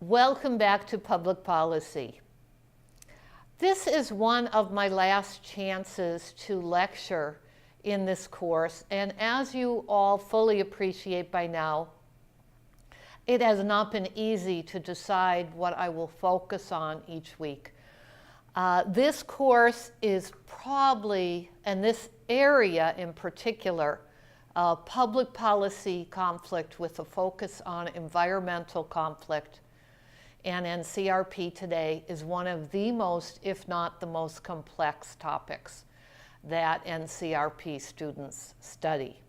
Welcome back to Public Policy. This is one of my last chances to lecture in this course, and as you all fully appreciate by now, it has not been easy to decide what I will focus on each week. This course is probably, and this area in particular, public policy conflict with a focus on environmental conflict and NCRP today is one of the most, if not the most complex topics that NCRP students study.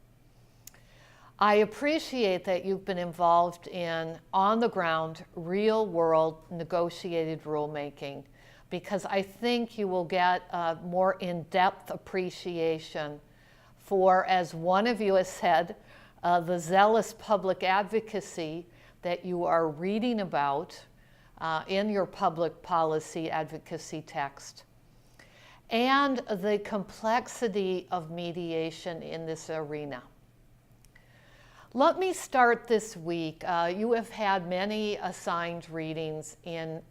I appreciate that you've been involved in on-the-ground, real-world negotiated rulemaking because I think you will get a more in-depth appreciation for, as one of you has said, the zealous public advocacy that you are reading about in your public policy advocacy text, and the complexity of mediation in this arena. Let me start this week. You have had many assigned readings in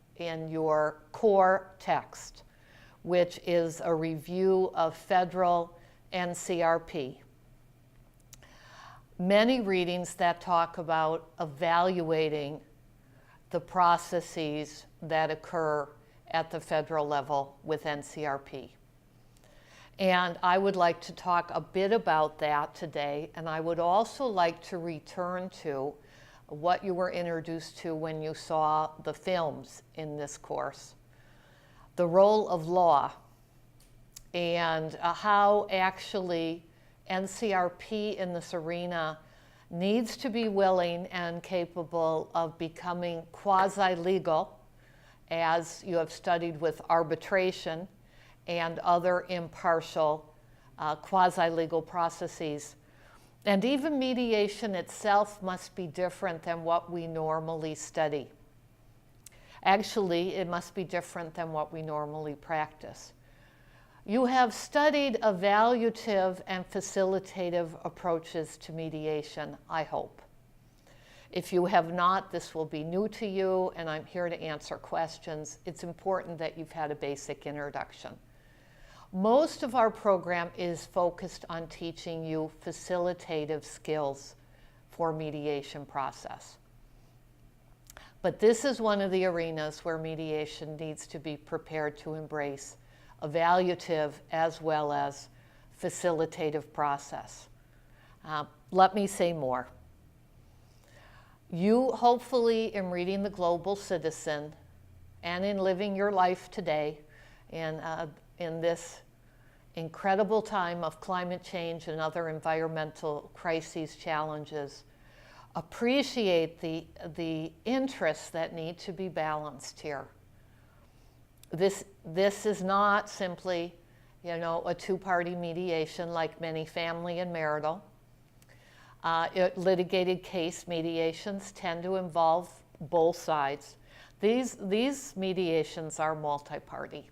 your core text, which is a review of federal NCRP. Many readings that talk about evaluating the processes that occur at the federal level with NCRP. And I would like to talk a bit about that today, and I would also like to return to what you were introduced to when you saw the films in this course. The role of law and how actually NCRP in this arena needs to be willing and capable of becoming quasi-legal, as you have studied with arbitration and other impartial quasi-legal processes. And even mediation itself must be different than what we normally study. Actually, it must be different than what we normally practice. You have studied evaluative and facilitative approaches to mediation, I hope. If you have not, this will be new to you, and I'm here to answer questions. It's important that you've had a basic introduction. Most of our program is focused on teaching you facilitative skills for mediation process. But this is one of the arenas where mediation needs to be prepared to embrace evaluative as well as facilitative process. Let me say more. You hopefully, in reading The Global Citizen and in living your life today in this incredible time of climate change and other environmental crises challenges, appreciate the interests that need to be balanced here. This is not simply, a two-party mediation like many family and marital. Litigated case mediations tend to involve both sides. These mediations are multi-party.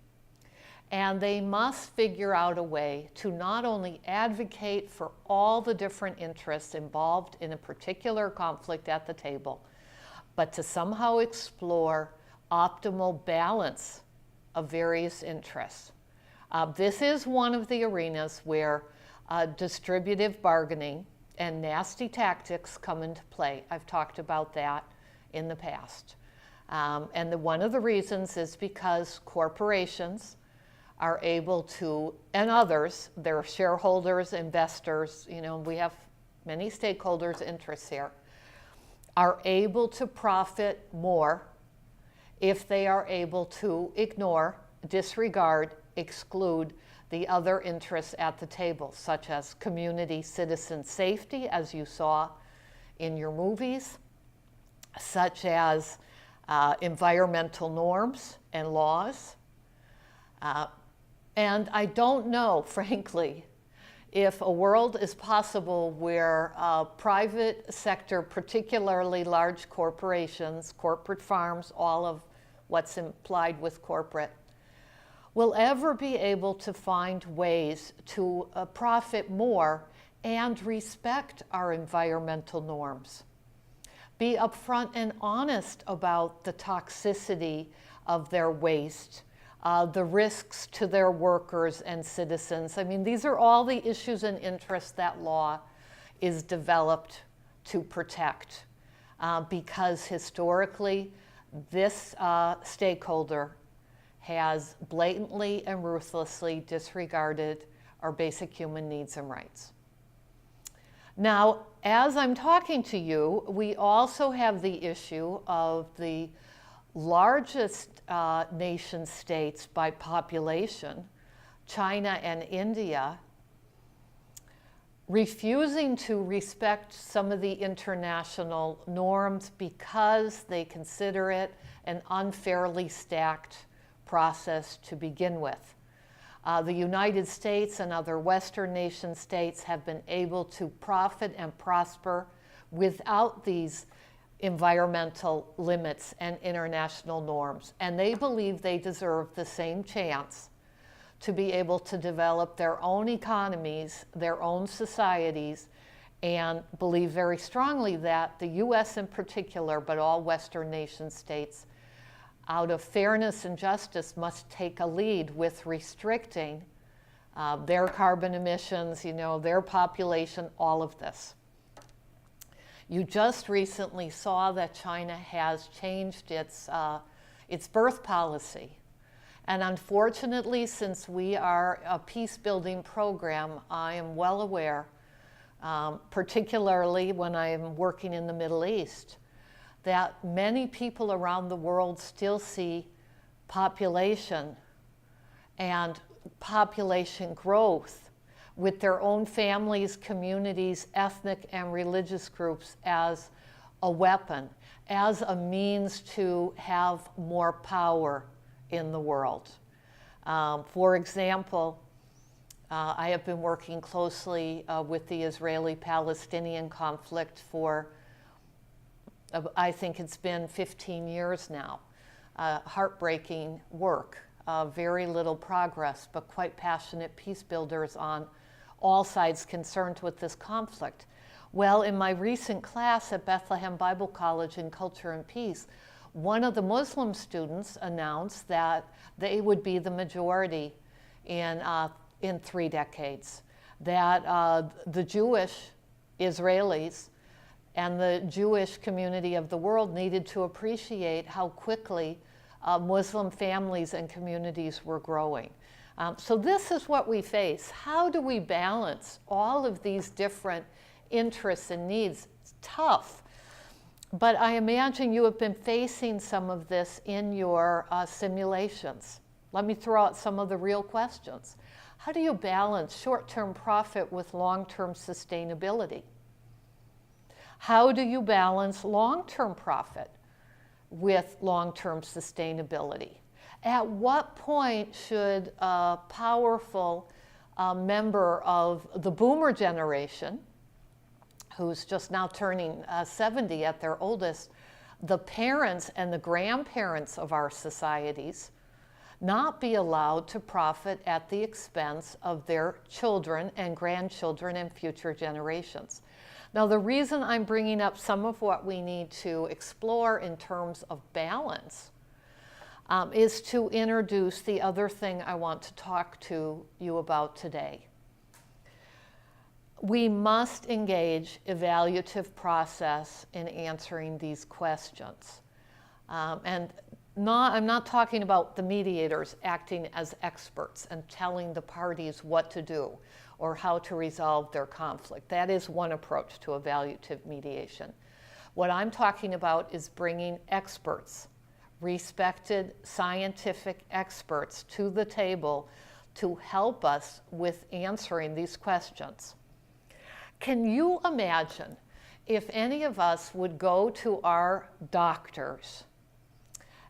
And they must figure out a way to not only advocate for all the different interests involved in a particular conflict at the table, but to somehow explore optimal balance of various interests. This is one of the arenas where distributive bargaining and nasty tactics come into play. I've talked about that in the past. And one of the reasons is because corporations are able to, and others, their shareholders, investors, we have many stakeholders' interests here, are able to profit more if they are able to ignore, disregard, exclude the other interests at the table, such as community citizen safety, as you saw in your movies, such as environmental norms and laws. And I don't know, frankly, if a world is possible where private sector, particularly large corporations, corporate farms, all of what's implied with corporate, will ever be able to find ways to profit more and respect our environmental norms. be upfront and honest about the toxicity of their waste, the risks to their workers and citizens. I mean, these are all the issues and interests that law is developed to protect, because historically, this stakeholder has blatantly and ruthlessly disregarded our basic human needs and rights. Now, as I'm talking to you, we also have the issue of the largest nation states by population, China and India, refusing to respect some of the international norms because they consider it an unfairly stacked process to begin with. The United States and other Western nation states have been able to profit and prosper without these environmental limits and international norms. And they believe they deserve the same chance to be able to develop their own economies, their own societies, and believe very strongly that the US in particular, but all Western nation states, out of fairness and justice, must take a lead with restricting their carbon emissions, their population, all of this. You just recently saw that China has changed its birth policy. And unfortunately, since we are a peace-building program, I am well aware, particularly when I am working in the Middle East, that many people around the world still see population and population growth with their own families, communities, ethnic and religious groups as a weapon, as a means to have more power in the world. For example, I have been working closely with the Israeli-Palestinian conflict for I think it's been 15 years now. Heartbreaking work, very little progress, but quite passionate peace builders on all sides concerned with this conflict. Well, in my recent class at Bethlehem Bible College in Culture and Peace, one of the Muslim students announced that they would be the majority in 3 decades, that the Jewish Israelis and the Jewish community of the world needed to appreciate how quickly Muslim families and communities were growing. So this is what we face. How do we balance all of these different interests and needs? It's tough. But I imagine you have been facing some of this in your simulations. Let me throw out some of the real questions. How do you balance short-term profit with long-term sustainability? How do you balance long-term profit with long-term sustainability? At what point should a powerful member of the boomer generation, who's just now turning 70 at their oldest, the parents and the grandparents of our societies, not be allowed to profit at the expense of their children and grandchildren and future generations? Now, the reason I'm bringing up some of what we need to explore in terms of balance is to introduce the other thing I want to talk to you about today. We must engage evaluative process in answering these questions. I'm not talking about the mediators acting as experts and telling the parties what to do or how to resolve their conflict. That is one approach to evaluative mediation. What I'm talking about is bringing experts, respected scientific experts, to the table to help us with answering these questions. Can you imagine if any of us would go to our doctors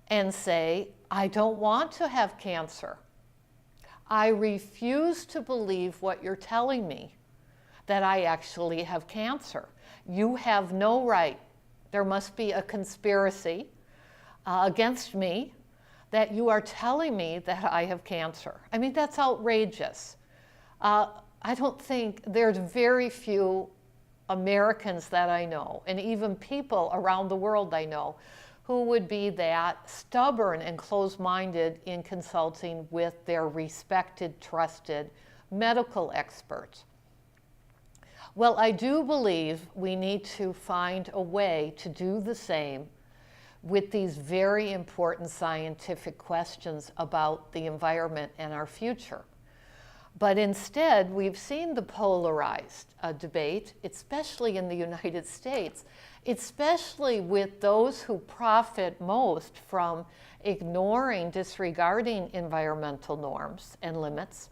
and say, I don't want to have cancer. I refuse to believe what you're telling me, that I actually have cancer. You have no right. There must be a conspiracy against me that you are telling me that I have cancer. I mean, that's outrageous. I don't think there's very few Americans that I know, and even people around the world I know, who would be that stubborn and closed-minded in consulting with their respected, trusted medical experts. Well, I do believe we need to find a way to do the same with these very important scientific questions about the environment and our future. But instead, we've seen the polarized debate, especially in the United States, especially with those who profit most from ignoring, disregarding environmental norms and limits,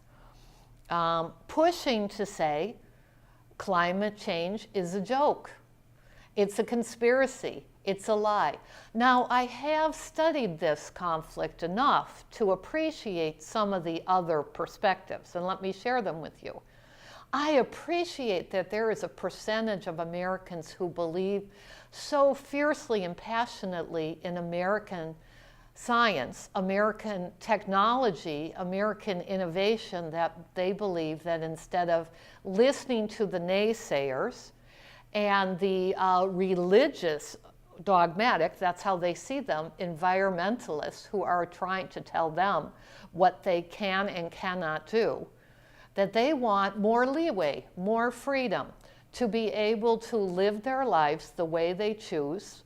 pushing to say climate change is a joke. It's a conspiracy. It's a lie. Now, I have studied this conflict enough to appreciate some of the other perspectives, and let me share them with you. I appreciate that there is a percentage of Americans who believe so fiercely and passionately in American science, American technology, American innovation, that they believe that instead of listening to the naysayers and the religious dogmatic, that's how they see them, environmentalists who are trying to tell them what they can and cannot do, that they want more leeway, more freedom to be able to live their lives the way they choose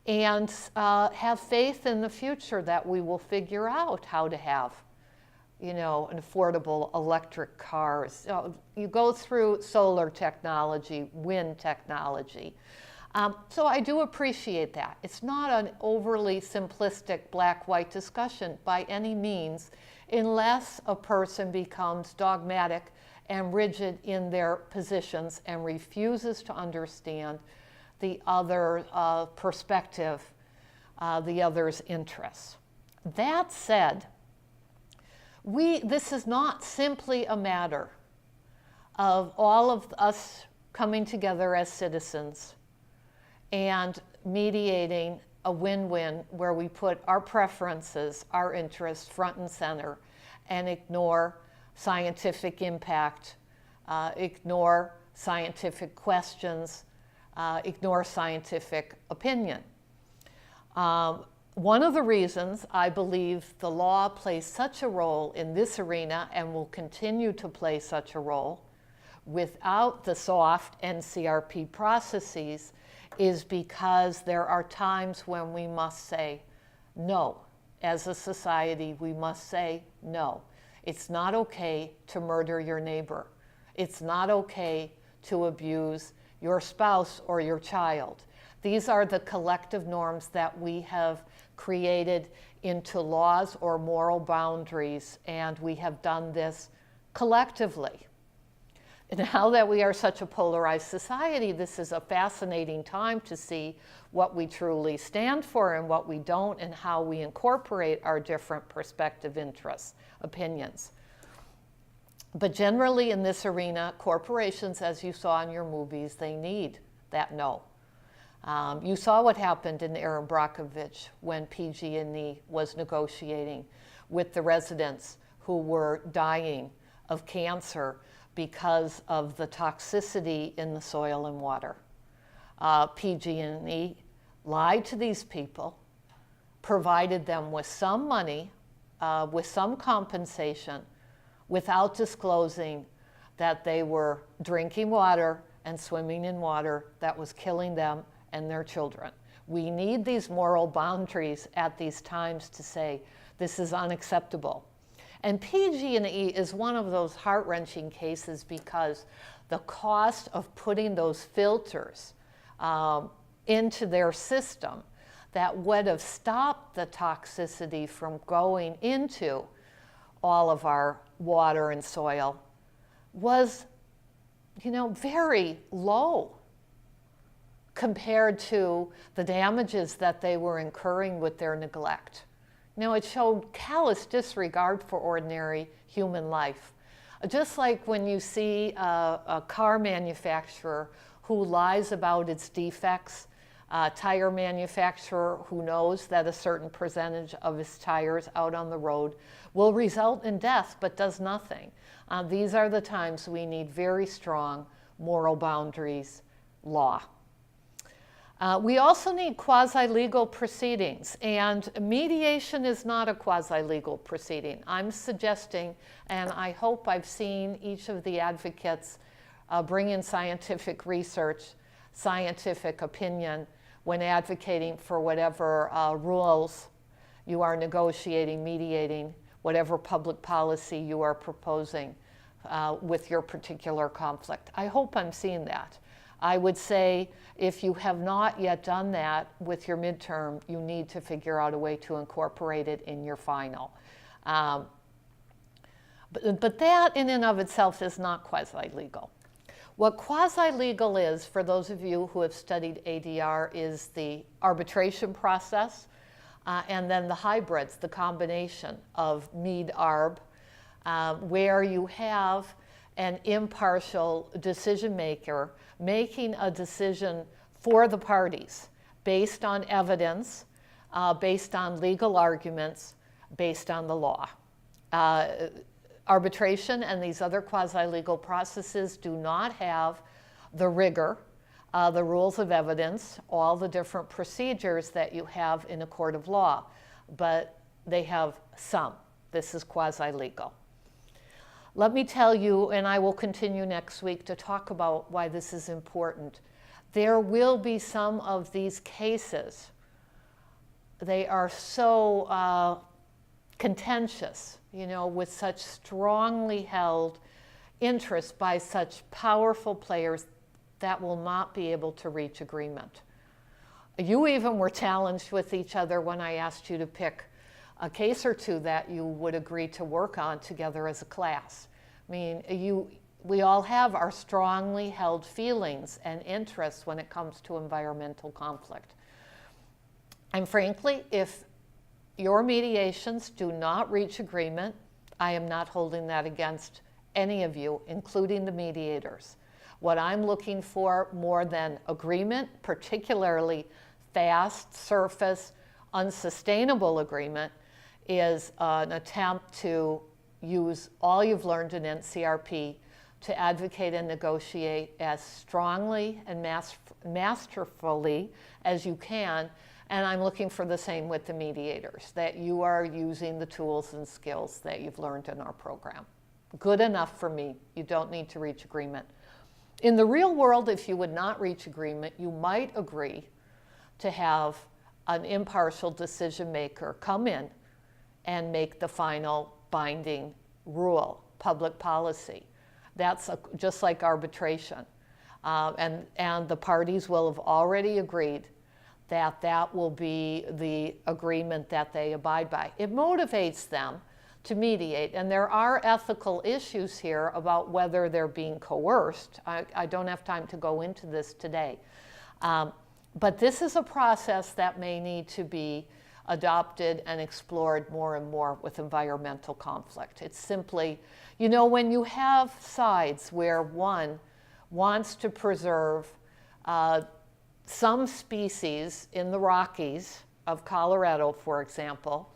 and have faith in the future that we will figure out how to have, an affordable electric cars. You go through solar technology, wind technology. So I do appreciate that. It's not an overly simplistic black-white discussion by any means, unless a person becomes dogmatic and rigid in their positions and refuses to understand the other perspective, the other's interests. That said, this is not simply a matter of all of us coming together as citizens and mediating a win-win where we put our preferences, our interests front and center and ignore scientific impact, ignore scientific questions, ignore scientific opinion. One of the reasons I believe the law plays such a role in this arena and will continue to play such a role without the soft NCRP processes is because there are times when we must say no. As a society, we must say no. It's not okay to murder your neighbor. It's not okay to abuse your spouse or your child. These are the collective norms that we have created into laws or moral boundaries, and we have done this collectively. Now that we are such a polarized society, this is a fascinating time to see what we truly stand for and what we don't, and how we incorporate our different perspective, interests, opinions. But generally in this arena, corporations, as you saw in your movies, they need that no. You saw what happened in Erin Brockovich when PG&E was negotiating with the residents who were dying of cancer because of the toxicity in the soil and water. PG&E lied to these people, provided them with some money, with some compensation, without disclosing that they were drinking water and swimming in water that was killing them and their children. We need these moral boundaries at these times to say, this is unacceptable. And PG&E is one of those heart-wrenching cases because the cost of putting those filters into their system that would have stopped the toxicity from going into all of our water and soil was, very low compared to the damages that they were incurring with their neglect. It showed callous disregard for ordinary human life. Just like when you see a car manufacturer who lies about its defects, a tire manufacturer who knows that a certain percentage of his tires out on the road will result in death but does nothing. These are the times we need very strong moral boundaries law. We also need quasi-legal proceedings, and mediation is not a quasi-legal proceeding. I'm suggesting, and I hope I've seen each of the advocates bring in scientific research, scientific opinion when advocating for whatever rules you are negotiating, mediating, whatever public policy you are proposing with your particular conflict. I hope I'm seeing that. I would say if you have not yet done that with your midterm, you need to figure out a way to incorporate it in your final. But that in and of itself is not quasi-legal. What quasi-legal is, for those of you who have studied ADR, is the arbitration process and then the hybrids, the combination of Mead-Arb, where you have an impartial decision maker making a decision for the parties based on evidence, based on legal arguments, based on the law. Arbitration and these other quasi-legal processes do not have the rigor, the rules of evidence, all the different procedures that you have in a court of law, but they have some. This is quasi-legal. Let me tell you, and I will continue next week to talk about why this is important. There will be some of these cases. They are so contentious, with such strongly held interests by such powerful players that will not be able to reach agreement. You even were challenged with each other when I asked you to pick a case or two that you would agree to work on together as a class. I mean, we all have our strongly held feelings and interests when it comes to environmental conflict. And frankly, if your mediations do not reach agreement, I am not holding that against any of you, including the mediators. What I'm looking for more than agreement, particularly fast, surface, unsustainable agreement, is an attempt to use all you've learned in NCRP to advocate and negotiate as strongly and masterfully as you can. And I'm looking for the same with the mediators, that you are using the tools and skills that you've learned in our program. Good enough for me. You don't need to reach agreement. In the real world, if you would not reach agreement, you might agree to have an impartial decision maker come in and make the final binding rule, public policy. That's just like arbitration. And the parties will have already agreed that that will be the agreement that they abide by. It motivates them to mediate, and there are ethical issues here about whether they're being coerced. I don't have time to go into this today. But this is a process that may need to be adopted and explored more and more with environmental conflict. It's simply, when you have sides where one wants to preserve some species in the Rockies of Colorado, for example,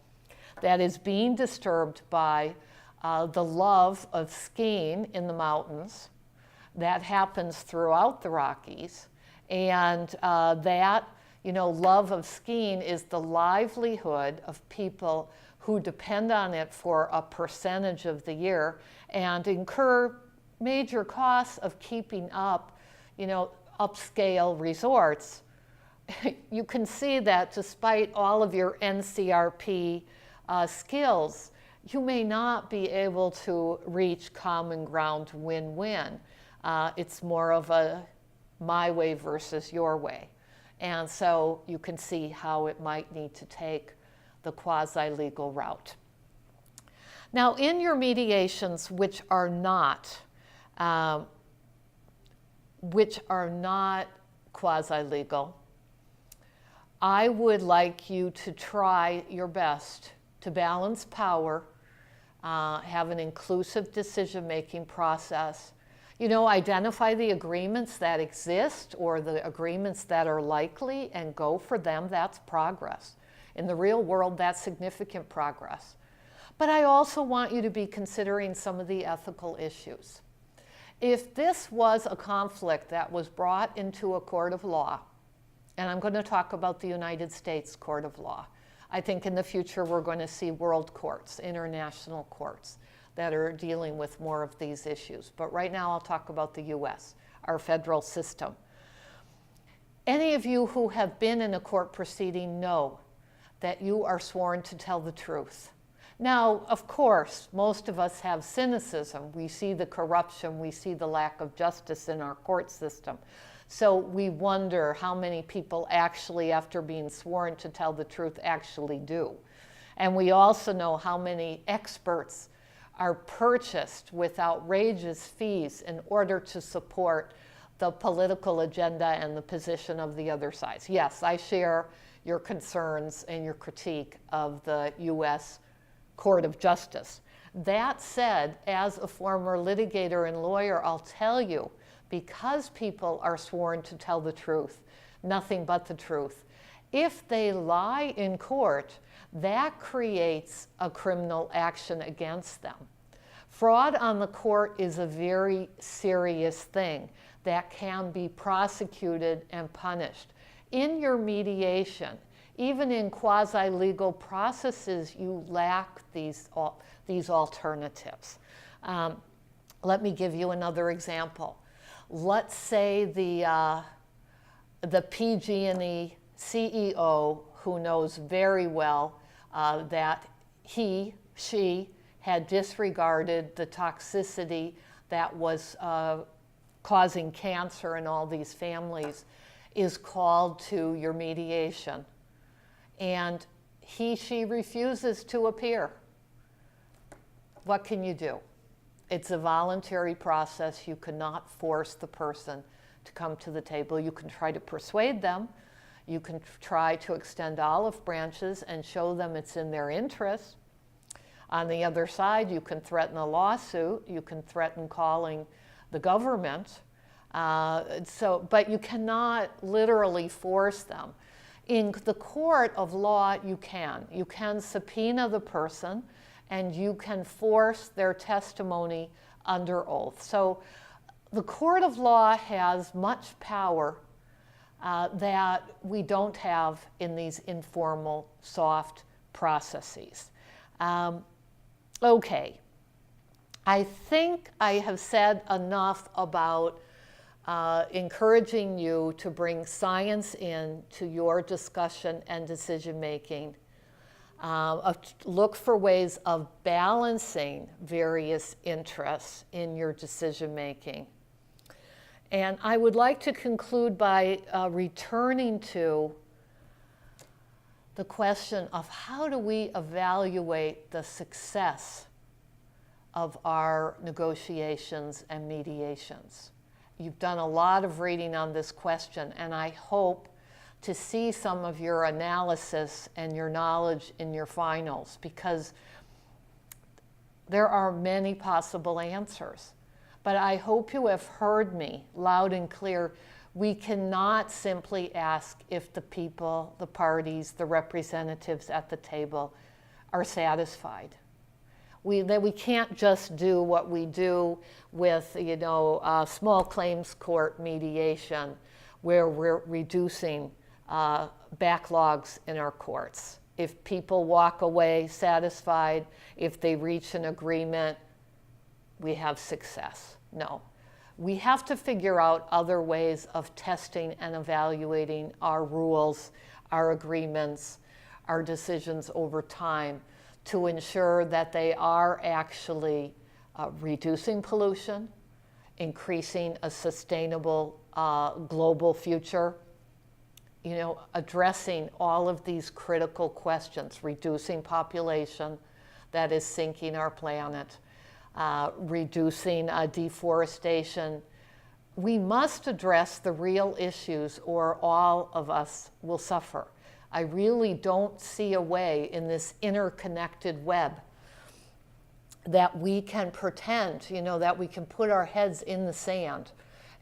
that is being disturbed by the love of skiing in the mountains that happens throughout the Rockies, and that love of skiing is the livelihood of people who depend on it for a percentage of the year and incur major costs of keeping up, upscale resorts. You can see that despite all of your NCRP skills, you may not be able to reach common ground win-win. It's more of a my way versus your way. And so you can see how it might need to take the quasi-legal route. Now, in your mediations, which are not quasi-legal, I would like you to try your best to balance power, have an inclusive decision-making process, identify the agreements that exist or the agreements that are likely and go for them. That's progress. In the real world, that's significant progress. But I also want you to be considering some of the ethical issues. If this was a conflict that was brought into a court of law, and I'm going to talk about the United States Court of Law. I think in the future we're going to see world courts, international courts that are dealing with more of these issues. But right now I'll talk about the US, our federal system. Any of you who have been in a court proceeding know that you are sworn to tell the truth. Now, of course, most of us have cynicism. We see the corruption, we see the lack of justice in our court system. So we wonder how many people actually, after being sworn to tell the truth, actually do. And we also know how many experts are purchased with outrageous fees in order to support the political agenda and the position of the other side. Yes, I share your concerns and your critique of the U.S. Court of Justice. That said, as a former litigator and lawyer, I'll tell you, because people are sworn to tell the truth, nothing but the truth, if they lie in court, that creates a criminal action against them. Fraud on the court is a very serious thing that can be prosecuted and punished. In your mediation, even in quasi-legal processes, you lack these alternatives. Let me give you another example. Let's say the PG&E CEO, who knows very well that she had disregarded the toxicity that was causing cancer in all these families, is called to your mediation. And she refuses to appear. What can you do? It's a voluntary process. You cannot force the person to come to the table. You can try to persuade them. You can try to extend olive branches and show them it's in their interest. On the other side, you can threaten a lawsuit. You can threaten calling the government. But you cannot literally force them. In the court of law, you can. You can subpoena the person, and you can force their testimony under oath. So the court of law has much power that we don't have in these informal, soft processes. Okay, I think I have said enough about encouraging you to bring science in to your discussion and decision making. Look for ways of balancing various interests in your decision making. And I would like to conclude by returning to the question of how do we evaluate the success of our negotiations and mediations. You've done a lot of reading on this question, and I hope to see some of your analysis and your knowledge in your finals, because there are many possible answers. But I hope you have heard me loud and clear. We cannot simply ask if the people, the parties, the representatives at the table are satisfied. We can't just do what we do with, small claims court mediation, where we're reducing backlogs in our courts. If people walk away satisfied, if they reach an agreement, we have success. No. We have to figure out other ways of testing and evaluating our rules, our agreements, our decisions over time to ensure that they are actually reducing pollution, increasing a sustainable global future, addressing all of these critical questions, reducing population that is sinking our planet, reducing deforestation. We must address the real issues or all of us will suffer. I really don't see a way in this interconnected web that we can pretend, that we can put our heads in the sand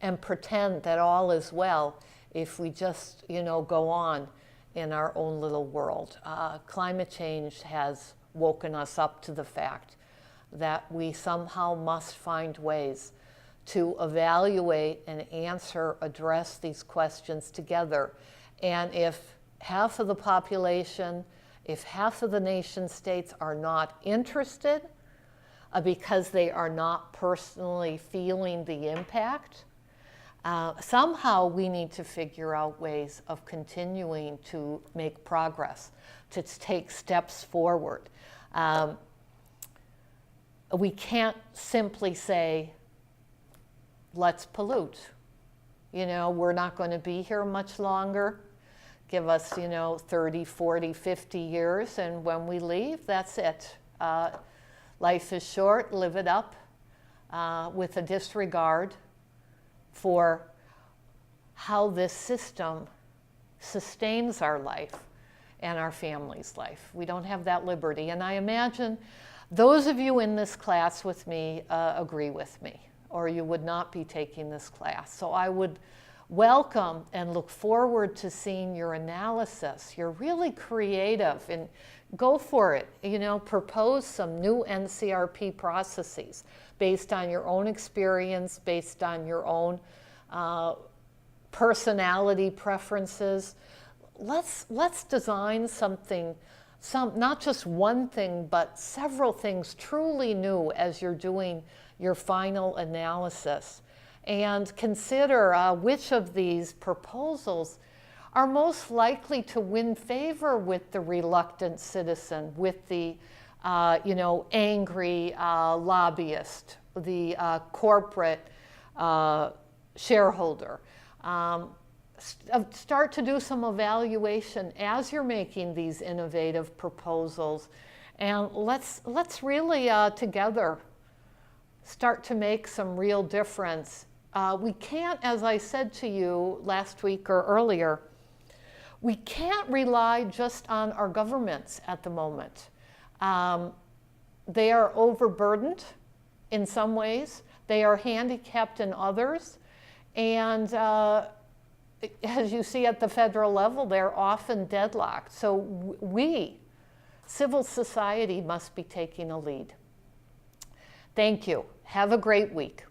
and pretend that all is well if we just, go on in our own little world. Climate change has woken us up to the fact that we somehow must find ways to evaluate and address these questions together. And if half of the population, if half of the nation states are not interested because they are not personally feeling the impact, somehow we need to figure out ways of continuing to make progress, to take steps forward. We can't simply say, let's pollute. We're not going to be here much longer. Give us, 30, 40, 50 years, and when we leave, that's it. Life is short, live it up with a disregard for how this system sustains our life and our family's life. We don't have that liberty. And I imagine those of you in this class with me agree with me, or you would not be taking this class. So I would welcome and look forward to seeing your analysis. You're really creative, and go for it. Propose some new NCRP processes based on your own experience, based on your own personality preferences. Let's design something, not just one thing, but several things truly new as you're doing your final analysis. And consider which of these proposals are most likely to win favor with the reluctant citizen, with the angry lobbyist, the corporate shareholder. Start to do some evaluation as you're making these innovative proposals, and let's really together start to make some real difference. We can't, as I said to you last week or earlier, we can't rely just on our governments at the moment. They are overburdened in some ways. They are handicapped in others. And as you see at the federal level, they're often deadlocked. So we, civil society, must be taking a lead. Thank you. Have a great week.